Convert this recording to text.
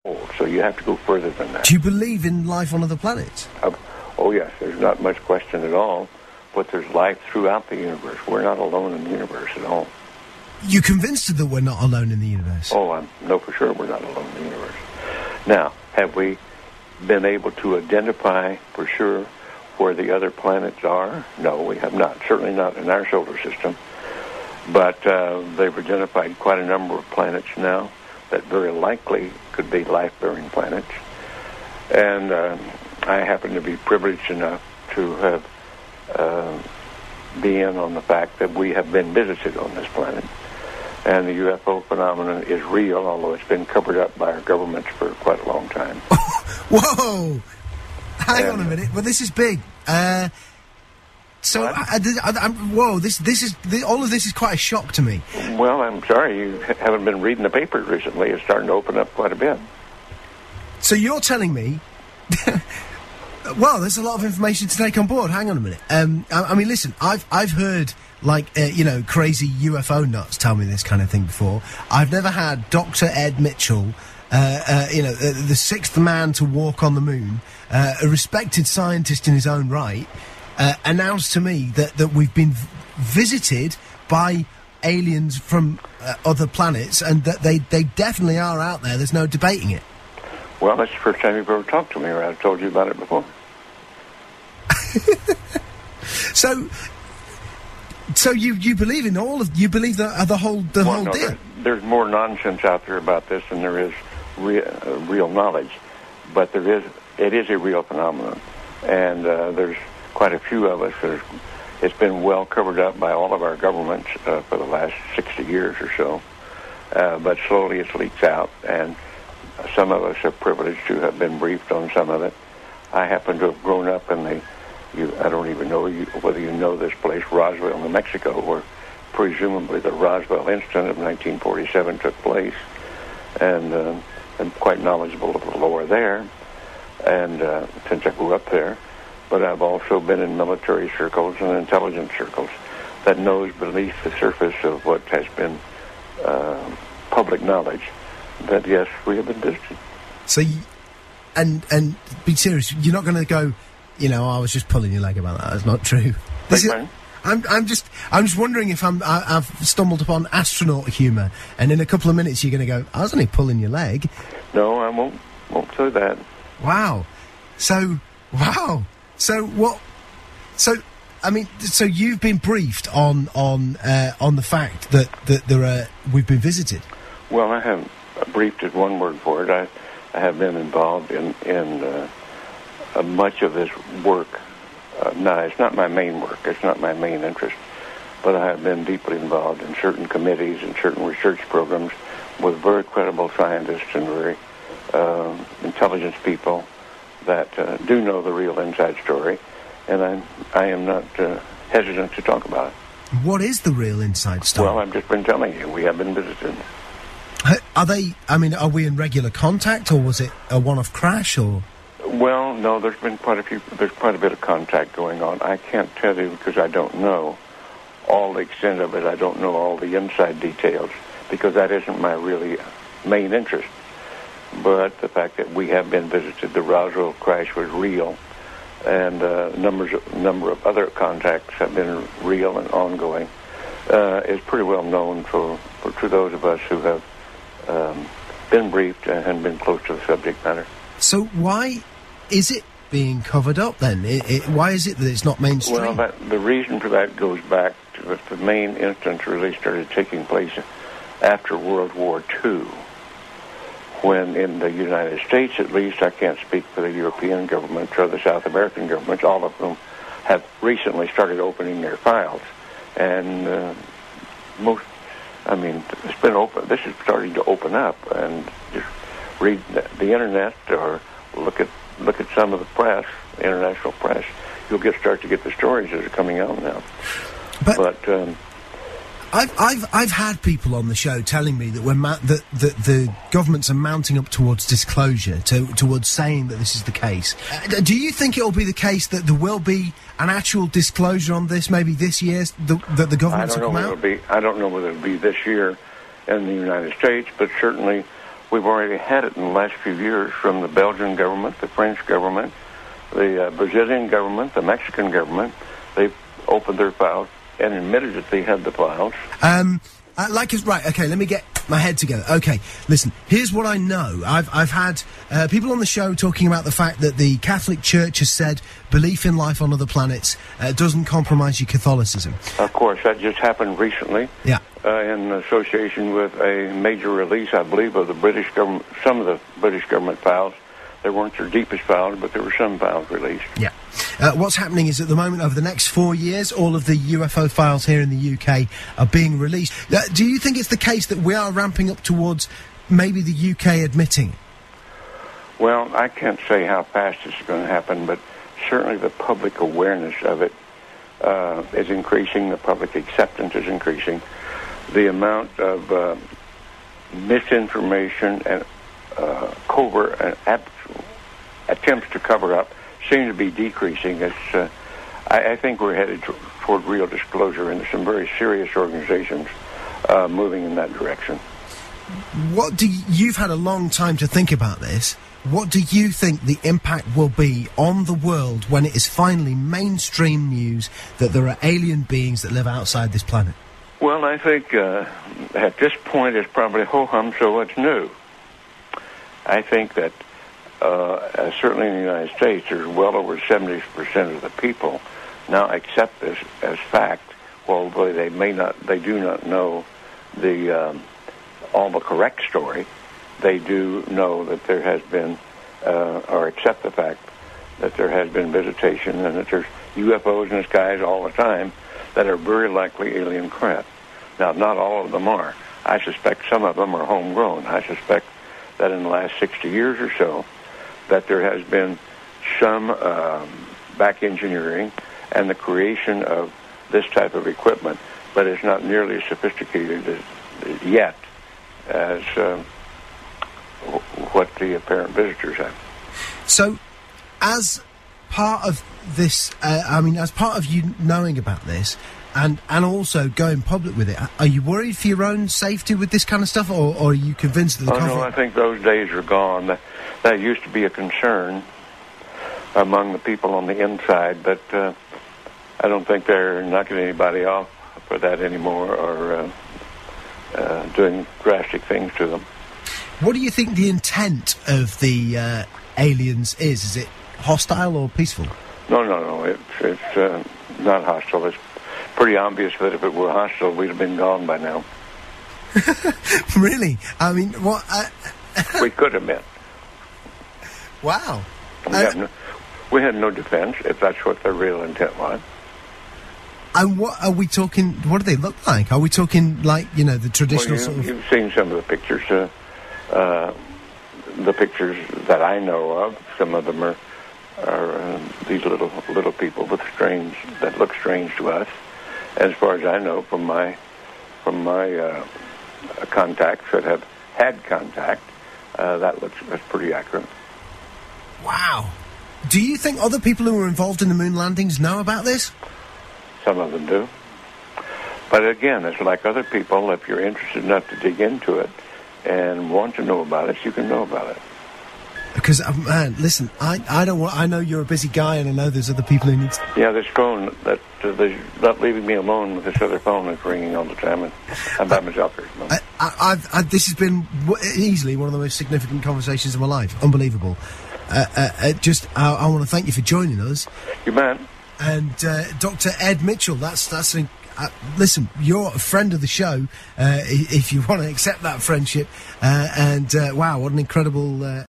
So you have to go further than that. Do you believe in life on other planets? Oh, yes. There's not much question at all. But there's life throughout the universe. We're not alone in the universe at all. You're convinced that we're not alone in the universe? Oh, I know for sure we're not alone in the universe. Now, have we been able to identify for sure where the other planets are? No, we have not. Certainly not in our solar system. But they've identified quite a number of planets now that very likely could be life-bearing planets. And I happen to be privileged enough to have be in on the fact that we have been visited on this planet. And the UFO phenomenon is real, although it's been covered up by our governments for quite a long time. Whoa! Hang on a minute. Well, this is big. Whoa! This is all of this is quite a shock to me. Well, I'm sorry you haven't been reading the papers recently. It's starting to open up quite a bit. So you're telling me? Well, there's a lot of information to take on board. Hang on a minute. I mean, listen. I've heard crazy UFO nuts tell me this kind of thing before. I've never had Dr. Ed Mitchell, the sixth man to walk on the moon, a respected scientist in his own right, announced to me that we've been visited by aliens from other planets, and that they definitely are out there. There's no debating it. Well, that's the first time you've ever talked to me, or I've told you about it before. So you believe in the whole deal? There's more nonsense out there about this than there is real knowledge, but it is a real phenomenon, and there's quite a few of us that it's been well covered up by all of our governments for the last 60 years or so, but slowly it leaks out, and some of us are privileged to have been briefed on some of it. I happen to have grown up in I don't even know whether you know this place, Roswell, New Mexico, where presumably the Roswell incident of 1947 took place, and I'm quite knowledgeable of the lore there, and since I grew up there. But I've also been in military circles and intelligence circles that knows beneath the surface of what has been public knowledge that, yes, we have been visited. So, and be serious, you're not going to go, I was just pulling your leg about that. That's not true. I'm just wondering if I've stumbled upon astronaut humour, and in a couple of minutes you're going to go, I was only pulling your leg. No, I won't say that. Wow. So what? So you've been briefed on the fact that we've been visited. Well, I haven't briefed is one word for it. I have been involved in much of this work. No, it's not my main work. It's not my main interest. But I have been deeply involved in certain committees and certain research programs with very credible scientists and very intelligence people that do know the real inside story. And I am not hesitant to talk about it. What is the real inside story? Well, I've just been telling you. We have been visited. Are we in regular contact, or was it a one-off crash, or...? Well, no, there's quite a bit of contact going on. I can't tell you because I don't know all the extent of it. I don't know all the inside details because that isn't my really main interest. But the fact that we have been visited, the Roswell crash was real, and a number of other contacts have been real and ongoing, is pretty well known to those of us who have been briefed and been close to the subject matter. So why is it being covered up then? Why is it that it's not mainstream? Well, the reason for that goes back to the main instance really started taking place after World War II, when in the United States, at least, I can't speak for the European governments or the South American governments, all of whom have recently started opening their files. And it's been open. This is starting to open up, and just read the internet or look at some of the press, international press. You'll start to get the stories that are coming out now. But I've had people on the show telling me that that the governments are mounting up towards disclosure, towards saying that this is the case. Do you think it will be the case that there will be an actual disclosure on this, maybe this year, that the governments will come out? I don't know whether it'll be this year in the United States, but certainly We've already had it in the last few years from the Belgian government, the French government, the Brazilian government, the Mexican government. They've opened their files and admitted that they had the files. Right, okay, let me get my head together. Okay, listen, here's what I know. I've had people on the show talking about the fact that the Catholic Church has said belief in life on other planets doesn't compromise your Catholicism. Of course, that just happened recently. Yeah. In association with a major release, I believe, of the British government, some of the British government files. They weren't their deepest files, but there were some files released. Yeah. What's happening is at the moment, over the next 4 years, all of the UFO files here in the UK are being released. Do you think it's the case that we are ramping up towards maybe the UK admitting it? Well, I can't say how fast this is going to happen, but certainly the public awareness of it is increasing. The public acceptance is increasing. The amount of misinformation and covert and attempts to cover up seem to be decreasing. I think we're headed toward real disclosure, and there's some very serious organizations moving in that direction. You've had a long time to think about this. What do you think the impact will be on the world when it is finally mainstream news that there are alien beings that live outside this planet? Well, I think at this point it's probably ho-hum, so what's new? I think that certainly in the United States, there's well over 70% of the people now accept this as fact. Although they do not know all the correct story. They do know that there has been, or accept the fact that there has been visitation and that there's UFOs in the skies all the time that are very likely alien craft. Now, not all of them are. I suspect some of them are homegrown. I suspect that in the last 60 years or so, that there has been some back engineering and the creation of this type of equipment, but it's not nearly as sophisticated yet as what the apparent visitors have. So, as part of this, as part of you knowing about this, and also going public with it, are you worried for your own safety with this kind of stuff, or are you convinced that the no, I think those days are gone. That used to be a concern among the people on the inside, but I don't think they're knocking anybody off for that anymore or doing drastic things to them. What do you think the intent of the aliens is? Is it hostile or peaceful? No. It's not hostile. It's pretty obvious that if it were hostile, we'd have been gone by now. Really? I mean, what? We could have been. Wow. We had no defense, if that's what their real intent was. And what are we talking? What do they look like? Are we talking like, the traditional sort of... You've seen some of the pictures. The pictures that I know of, some of them are these little people that look strange to us. As far as I know from my contacts that have had contact, that's pretty accurate. Wow. Do you think other people who were involved in the moon landings know about this? Some of them do. But again, it's like other people. If you're interested enough to dig into it and want to know about it, you can know about it. Because, man, listen, I know you're a busy guy, and I know there's other people who need to... Yeah, this phone, they're not leaving me alone with this other phone that's ringing all the time, and I'm by myself here. This has been easily one of the most significant conversations of my life. Unbelievable. I want to thank you for joining us. You bet. And Dr. Ed Mitchell, listen, you're a friend of the show, if you want to accept that friendship. Wow, what an incredible...